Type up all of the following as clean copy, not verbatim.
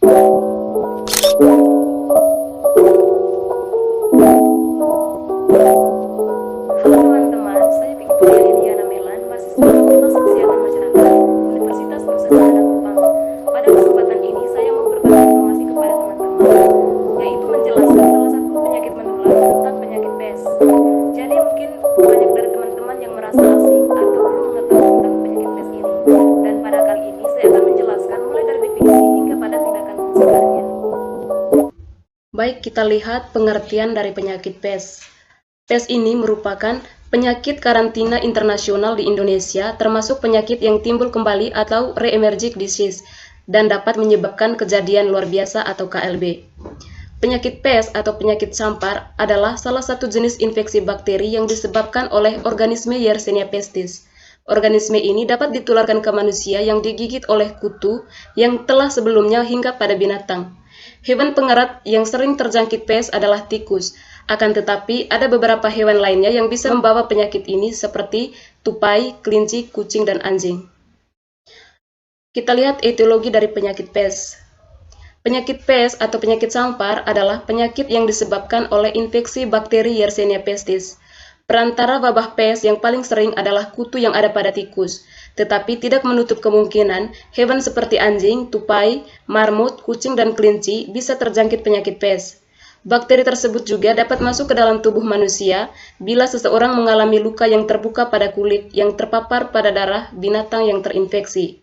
Halo teman-teman, saya Victoria Liliana Melan, mahasiswa Fakultas Kesehatan Masyarakat, Universitas Nusa Tenggara Kupang. Pada kesempatan ini, saya mau berbagi informasi kepada teman-teman, yaitu menjelaskan salah satu penyakit menular tentang penyakit pes. Jadi mungkin banyak dari teman-teman yang merasa asing atau belum mengetahui tentang penyakit pes ini. Dan pada kali ini, saya akan menjelaskan mulai dari definisi hingga pada tindakan pencegahannya. Baik, kita lihat pengertian dari penyakit pes. PES ini merupakan penyakit karantina internasional di Indonesia, termasuk penyakit yang timbul kembali atau re-emerging disease, dan dapat menyebabkan kejadian luar biasa atau KLB. Penyakit PES atau penyakit sampar adalah salah satu jenis infeksi bakteri yang disebabkan oleh organisme Yersinia pestis. Organisme ini dapat ditularkan ke manusia yang digigit oleh kutu yang telah sebelumnya hinggap pada binatang. Hewan pengerat yang sering terjangkit PES adalah tikus. Akan tetapi, ada beberapa hewan lainnya yang bisa membawa penyakit ini seperti tupai, kelinci, kucing, dan anjing. Kita lihat etiologi dari penyakit PES. Penyakit PES atau penyakit sampar adalah penyakit yang disebabkan oleh infeksi bakteri Yersinia pestis. Perantara wabah PES yang paling sering adalah kutu yang ada pada tikus, tetapi tidak menutup kemungkinan hewan seperti anjing, tupai, marmut, kucing, dan kelinci bisa terjangkit penyakit PES. Bakteri tersebut juga dapat masuk ke dalam tubuh manusia bila seseorang mengalami luka yang terbuka pada kulit yang terpapar pada darah binatang yang terinfeksi.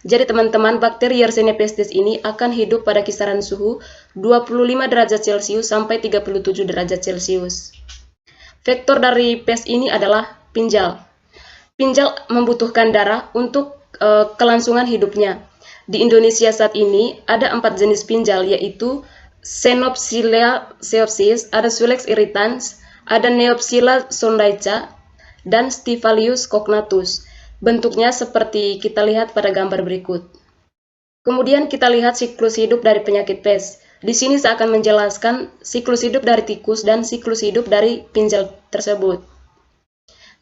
Jadi teman-teman, bakteri Yersinia pestis ini akan hidup pada kisaran suhu 25 derajat Celcius sampai 37 derajat Celcius. Vektor dari pes ini adalah pinjal. Pinjal membutuhkan darah untuk kelangsungan hidupnya. Di Indonesia saat ini ada 4 jenis pinjal, yaitu Xenopsylla ceopsis, ada Sulex irritans, ada Neopsylla sondaica, dan Stivalius cognatus. Bentuknya seperti kita lihat pada gambar berikut. Kemudian kita lihat siklus hidup dari penyakit pes. Di sini saya akan menjelaskan siklus hidup dari tikus dan siklus hidup dari pinjal tersebut.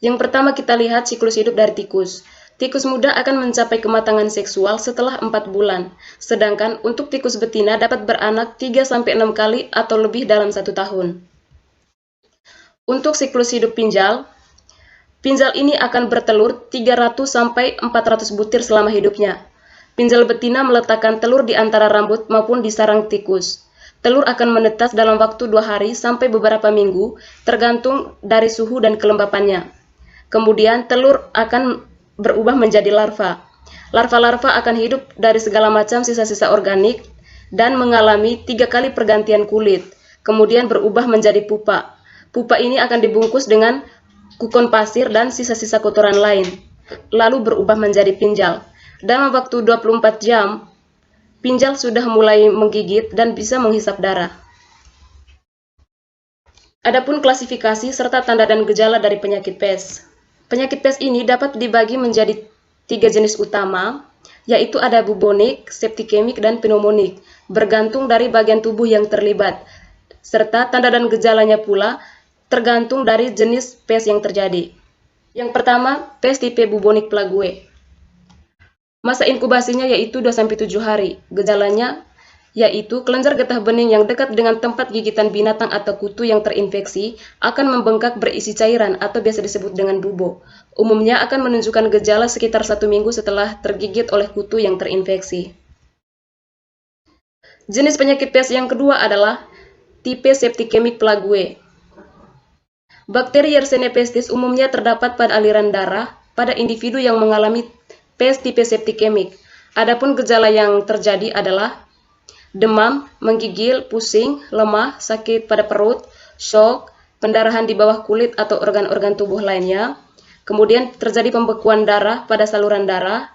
Yang pertama kita lihat siklus hidup dari tikus. Tikus muda akan mencapai kematangan seksual setelah 4 bulan, sedangkan untuk tikus betina dapat beranak 3-6 kali atau lebih dalam 1 tahun. Untuk siklus hidup pinjal, pinjal ini akan bertelur 300-400 butir selama hidupnya. Pinjal betina meletakkan telur di antara rambut maupun di sarang tikus. Telur akan menetas dalam waktu 2 hari sampai beberapa minggu, tergantung dari suhu dan kelembapannya. Kemudian telur akan berubah menjadi larva. Larva-larva akan hidup dari segala macam sisa-sisa organik dan mengalami 3 kali pergantian kulit, kemudian berubah menjadi pupa. Pupa ini akan dibungkus dengan kukon pasir dan sisa-sisa kotoran lain, lalu berubah menjadi pinjal. Dalam waktu 24 jam, pinjal sudah mulai menggigit dan bisa menghisap darah. Adapun klasifikasi serta tanda dan gejala dari penyakit pes. Penyakit pes ini dapat dibagi menjadi 3 jenis utama, yaitu ada bubonik, septikemik, dan pneumonik, bergantung dari bagian tubuh yang terlibat, serta tanda dan gejalanya pula tergantung dari jenis pes yang terjadi. Yang pertama, pes tipe bubonik plague. Masa inkubasinya yaitu 2-7 hari. Gejalanya yaitu kelenjar getah bening yang dekat dengan tempat gigitan binatang atau kutu yang terinfeksi akan membengkak berisi cairan atau biasa disebut dengan bubo. Umumnya akan menunjukkan gejala sekitar 1 minggu setelah tergigit oleh kutu yang terinfeksi. Jenis penyakit pes yang kedua adalah tipe septikemik plague. Bakteri Yersinia pestis umumnya terdapat pada aliran darah pada individu yang mengalami pes tipe septikemik. Adapun gejala yang terjadi adalah demam, menggigil, pusing, lemah, sakit pada perut, shock, pendarahan di bawah kulit atau organ-organ tubuh lainnya, kemudian terjadi pembekuan darah pada saluran darah,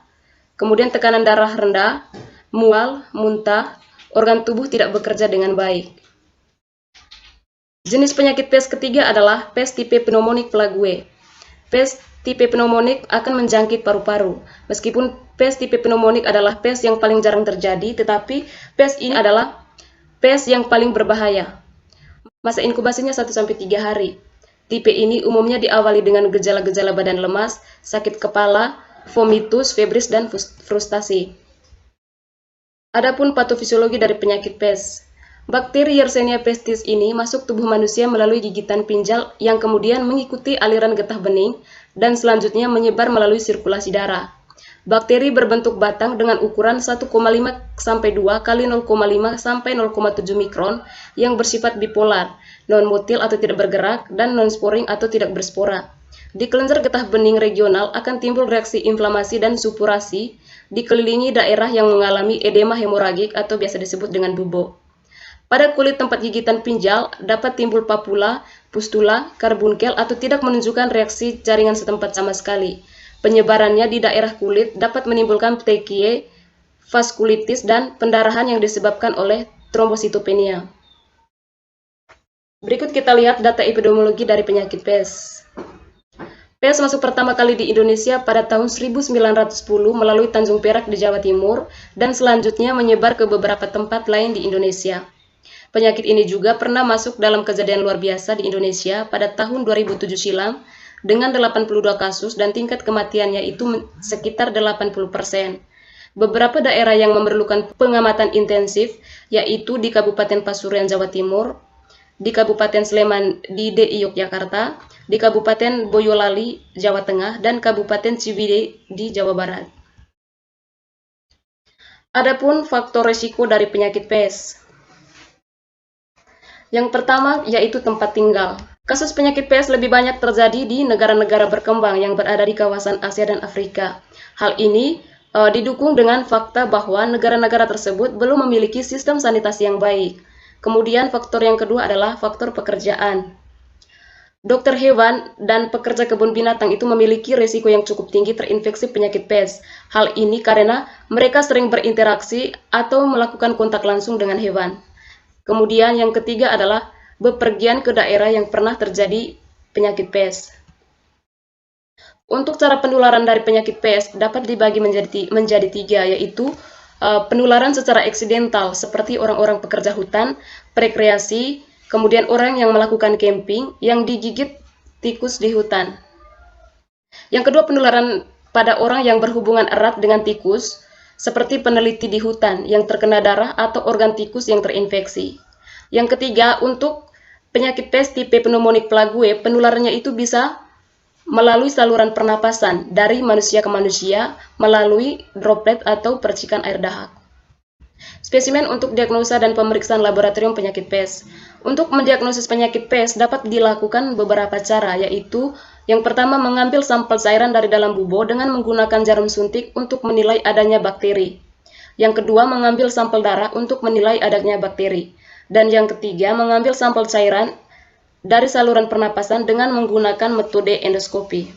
kemudian tekanan darah rendah, mual, muntah, organ tubuh tidak bekerja dengan baik. Jenis penyakit pes ketiga adalah pes tipe pneumonik plague. Pes tipe pneumonik akan menjangkit paru-paru. Meskipun pes tipe pneumonik adalah pes yang paling jarang terjadi, tetapi pes ini adalah pes yang paling berbahaya. Masa inkubasinya 1-3 hari. Tipe ini umumnya diawali dengan gejala-gejala badan lemas, sakit kepala, vomitus, febris, dan frustasi. Adapun patofisiologi dari penyakit pes. Bakteri Yersinia pestis ini masuk tubuh manusia melalui gigitan pinjal yang kemudian mengikuti aliran getah bening dan selanjutnya menyebar melalui sirkulasi darah. Bakteri berbentuk batang dengan ukuran 1,5 sampai 2 kali 0,5 sampai 0,7 mikron yang bersifat bipolar, non-motil atau tidak bergerak, dan non-sporing atau tidak berspora. Di kelenjar getah bening regional akan timbul reaksi inflamasi dan supurasi, dikelilingi daerah yang mengalami edema hemoragik atau biasa disebut dengan bubo. Pada kulit tempat gigitan pinjal dapat timbul papula, pustula, karbunkel atau tidak menunjukkan reaksi jaringan setempat sama sekali. Penyebarannya di daerah kulit dapat menimbulkan petekie, vaskulitis, dan pendarahan yang disebabkan oleh trombositopenia. Berikut kita lihat data epidemiologi dari penyakit pes. Pes masuk pertama kali di Indonesia pada tahun 1910 melalui Tanjung Perak di Jawa Timur dan selanjutnya menyebar ke beberapa tempat lain di Indonesia. Penyakit ini juga pernah masuk dalam kejadian luar biasa di Indonesia pada tahun 2007 silam dengan 82 kasus dan tingkat kematiannya itu sekitar 80%. Beberapa daerah yang memerlukan pengamatan intensif yaitu di Kabupaten Pasuruan, Jawa Timur, di Kabupaten Sleman di DI Yogyakarta, di Kabupaten Boyolali, Jawa Tengah, dan Kabupaten Ciwidey di Jawa Barat. Adapun faktor risiko dari penyakit pes. Yang pertama yaitu tempat tinggal. Kasus penyakit pes lebih banyak terjadi di negara-negara berkembang yang berada di kawasan Asia dan Afrika. Hal ini didukung dengan fakta bahwa negara-negara tersebut belum memiliki sistem sanitasi yang baik. Kemudian faktor yang kedua adalah faktor pekerjaan. Dokter hewan dan pekerja kebun binatang itu memiliki risiko yang cukup tinggi terinfeksi penyakit pes. Hal ini karena mereka sering berinteraksi atau melakukan kontak langsung dengan hewan. Kemudian yang ketiga adalah bepergian ke daerah yang pernah terjadi penyakit pes. Untuk cara penularan dari penyakit pes dapat dibagi menjadi tiga, yaitu penularan secara eksidental seperti orang-orang pekerja hutan, rekreasi, kemudian orang yang melakukan camping yang digigit tikus di hutan. Yang kedua, penularan pada orang yang berhubungan erat dengan tikus, seperti peneliti di hutan yang terkena darah atau organ tikus yang terinfeksi. Yang ketiga, untuk penyakit pes tipe pneumonik plague, penularannya itu bisa melalui saluran pernapasan dari manusia ke manusia melalui droplet atau percikan air dahak. Spesimen untuk diagnosa dan pemeriksaan laboratorium penyakit pes. Untuk mendiagnosis penyakit pes dapat dilakukan beberapa cara, yaitu yang pertama mengambil sampel cairan dari dalam bubo dengan menggunakan jarum suntik untuk menilai adanya bakteri. Yang kedua, mengambil sampel darah untuk menilai adanya bakteri. Dan yang ketiga, mengambil sampel cairan dari saluran pernapasan dengan menggunakan metode endoskopi.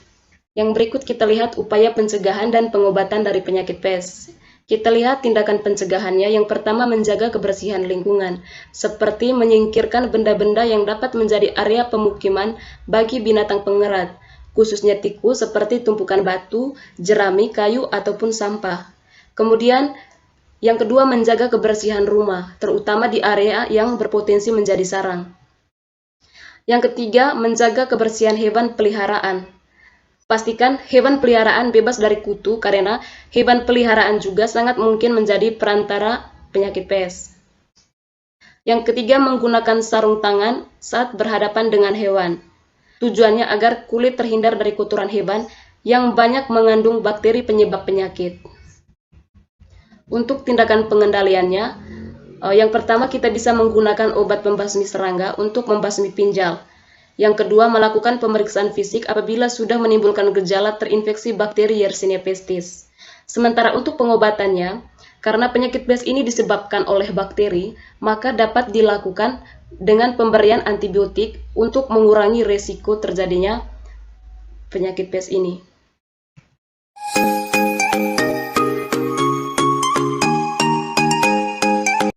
Yang berikut kita lihat upaya pencegahan dan pengobatan dari penyakit pes. Kita lihat tindakan pencegahannya. Yang pertama, menjaga kebersihan lingkungan, seperti menyingkirkan benda-benda yang dapat menjadi area pemukiman bagi binatang pengerat, khususnya tikus seperti tumpukan batu, jerami, kayu, ataupun sampah. Kemudian, yang kedua, menjaga kebersihan rumah, terutama di area yang berpotensi menjadi sarang. Yang ketiga, menjaga kebersihan hewan peliharaan. Pastikan hewan peliharaan bebas dari kutu karena hewan peliharaan juga sangat mungkin menjadi perantara penyakit pes. Yang ketiga, menggunakan sarung tangan saat berhadapan dengan hewan. Tujuannya agar kulit terhindar dari kotoran hewan yang banyak mengandung bakteri penyebab penyakit. Untuk tindakan pengendaliannya, yang pertama kita bisa menggunakan obat pembasmi serangga untuk membasmi pinjal. Yang kedua, melakukan pemeriksaan fisik apabila sudah menimbulkan gejala terinfeksi bakteri Yersinia pestis. Sementara untuk pengobatannya, karena penyakit pes ini disebabkan oleh bakteri, maka dapat dilakukan dengan pemberian antibiotik untuk mengurangi resiko terjadinya penyakit pes ini.